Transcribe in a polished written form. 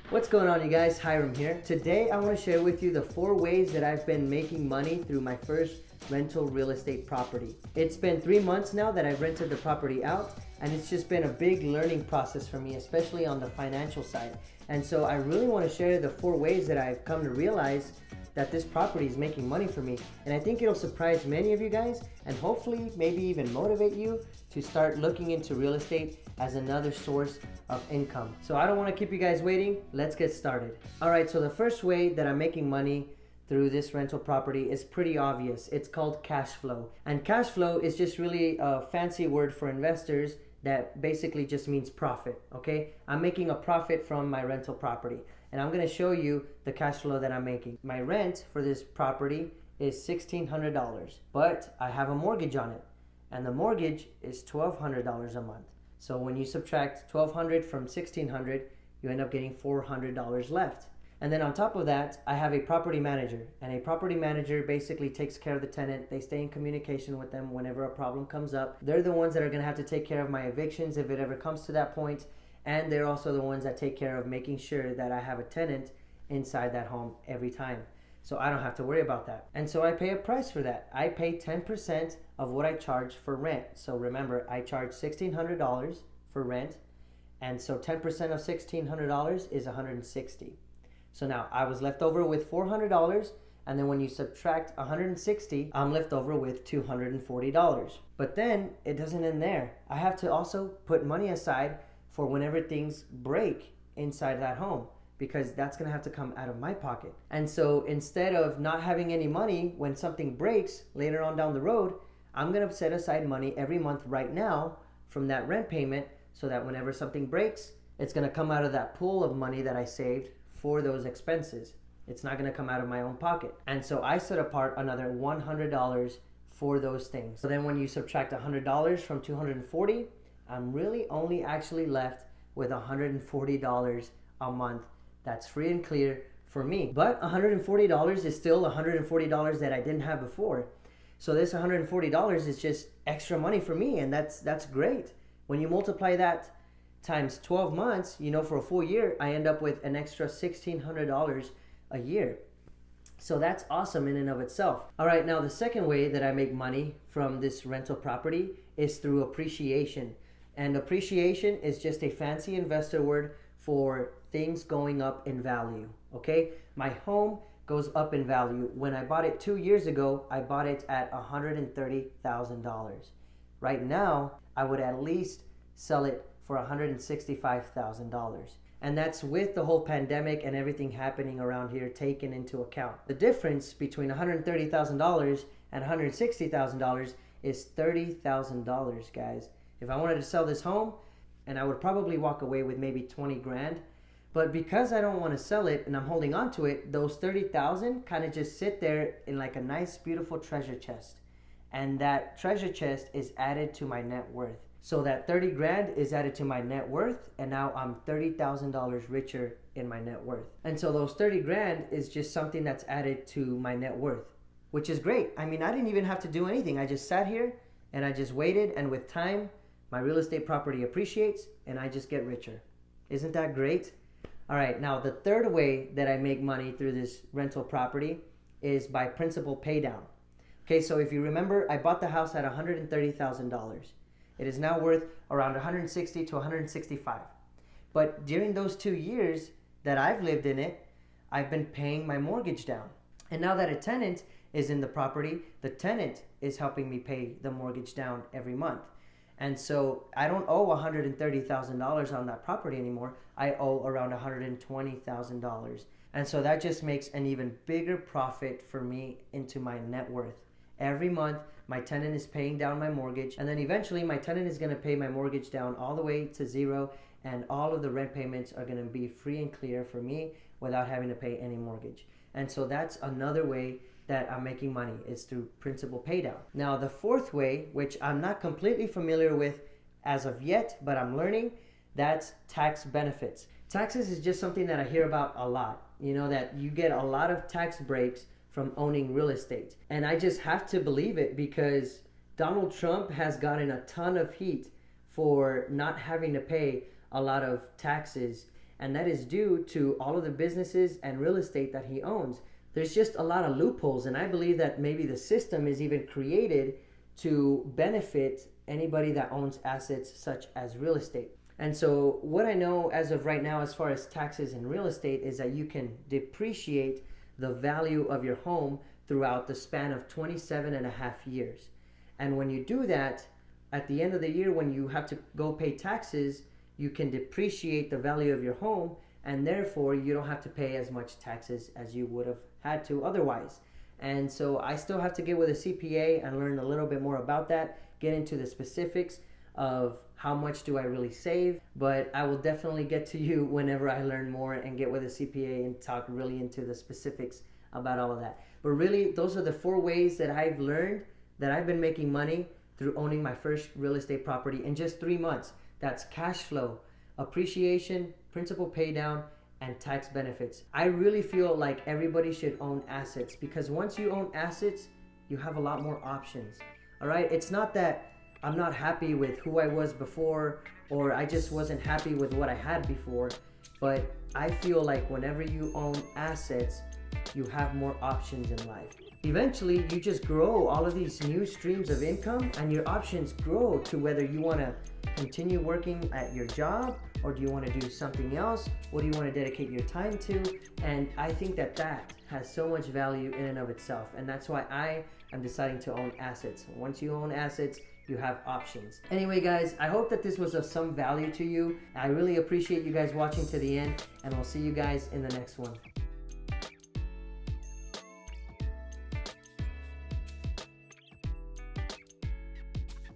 What's going on, you guys? Hiram here. Today I want to share with you the 4 ways that I've been making money through my first rental real estate property. It's been 3 months now that I've rented the property out, and it's just been a big learning process for me, especially on the financial side. And so I really want to share the 4 ways that I've come to realize that this property is making money for me. And I think it'll surprise many of you guys and hopefully maybe even motivate you to start looking into real estate as another source of income. So I don't want to keep you guys waiting. Let's get started. All right, so the first way that I'm making money through this rental property is pretty obvious. It's called cash flow. And cash flow is just really a fancy word for investors that basically just means profit, okay? I'm making a profit from my rental property, and I'm gonna show you the cash flow that I'm making. My rent for this property is $1,600, but I have a mortgage on it, and the mortgage is $1,200 a month. So when you subtract $1,200 from $1,600, you end up getting $400 left. And then on top of that, I have a property manager, and a property manager basically takes care of the tenant. They stay in communication with them whenever a problem comes up. They're the ones that are gonna have to take care of my evictions if it ever comes to that point, and they're also the ones that take care of making sure that I have a tenant inside that home every time. So I don't have to worry about that. And so I pay a price for that. I pay 10% of what I charge for rent. So remember, I charge $1,600 for rent, and so 10% of $1,600 is $160. So now I was left over with $400, and then when you subtract $160, I'm left over with $240. But then it doesn't end there. I have to also put money aside for whenever things break inside that home, because that's gonna have to come out of my pocket. And so instead of not having any money when something breaks later on down the road, I'm gonna set aside money every month right now from that rent payment, so that whenever something breaks, it's gonna come out of that pool of money that I saved for those expenses. It's not gonna come out of my own pocket. And so I set apart another $100 for those things. So then when you subtract $100 from $240, I'm really only actually left with $140 a month. That's free and clear for me. But $140 is still $140 that I didn't have before. So this $140 is just extra money for me, and that's great. When you multiply that times 12 months, for a full year, I end up with an extra $1,600 a year. So that's awesome in and of itself. All right, now the second way that I make money from this rental property is through appreciation. And appreciation is just a fancy investor word for things going up in value, okay? My home goes up in value. When I bought it 2 years ago, I bought it at $130,000. Right now, I would at least sell it for $165,000. And that's with the whole pandemic and everything happening around here taken into account. The difference between $130,000 and $160,000 is $30,000, guys. If I wanted to sell this home, and I would probably walk away with maybe 20 grand, but because I don't want to sell it and I'm holding on to it, those 30,000 kind of just sit there in like a nice, beautiful treasure chest. And that treasure chest is added to my net worth. So that 30 grand is added to my net worth, and now I'm $30,000 richer in my net worth. And so those 30 grand is just something that's added to my net worth, which is great. I mean, I didn't even have to do anything. I just sat here and I just waited, and with time, my real estate property appreciates and I just get richer. Isn't that great? All right, now the third way that I make money through this rental property is by principal pay down. Okay, so if you remember, I bought the house at $130,000. It is now worth around $160 to $165. But during those 2 years that I've lived in it, I've been paying my mortgage down. And now that a tenant is in the property, the tenant is helping me pay the mortgage down every month. And so I don't owe $130,000 on that property anymore. I owe around $120,000. And so that just makes an even bigger profit for me into my net worth. Every month, my tenant is paying down my mortgage, and then eventually my tenant is going to pay my mortgage down all the way to zero, and all of the rent payments are going to be free and clear for me without having to pay any mortgage. And so that's another way that I'm making money, is through principal pay down. Now the fourth way, which I'm not completely familiar with as of yet, but I'm learning, that's tax benefits. Taxes is just something that I hear about a lot. That you get a lot of tax breaks from owning real estate. And I just have to believe it, because Donald Trump has gotten a ton of heat for not having to pay a lot of taxes and that is due to all of the businesses and real estate that he owns. There's just a lot of loopholes, and I believe that maybe the system is even created to benefit anybody that owns assets such as real estate. And so what I know as of right now as far as taxes in real estate is that you can depreciate the value of your home throughout the span of 27 and a half years. And when you do that, at the end of the year when you have to go pay taxes, you can depreciate the value of your home, and therefore you don't have to pay as much taxes as you would have had to otherwise. And so I still have to get with a CPA and learn a little bit more about that, get into the specifics of how much do I really save, but I will definitely get to you whenever I learn more and get with a CPA and talk really into the specifics about all of that. But really, those are the 4 ways that I've learned that I've been making money through owning my first real estate property in just 3 months. That's cash flow, appreciation, principal pay down, and tax benefits. I really feel like everybody should own assets, because once you own assets, you have a lot more options. All right, it's not that I'm not happy with who I was before, or I just wasn't happy with what I had before, but I feel like whenever you own assets, you have more options in life. Eventually, you just grow all of these new streams of income, and your options grow to whether you want to continue working at your job, or do you want to do something else? What do you want to dedicate your time to? And I think that that has so much value in and of itself, and that's why I am deciding to own assets. Once you own assets, you have options. Anyway, guys, I hope that this was of some value to you. I really appreciate you guys watching to the end, and I'll see you guys in the next one.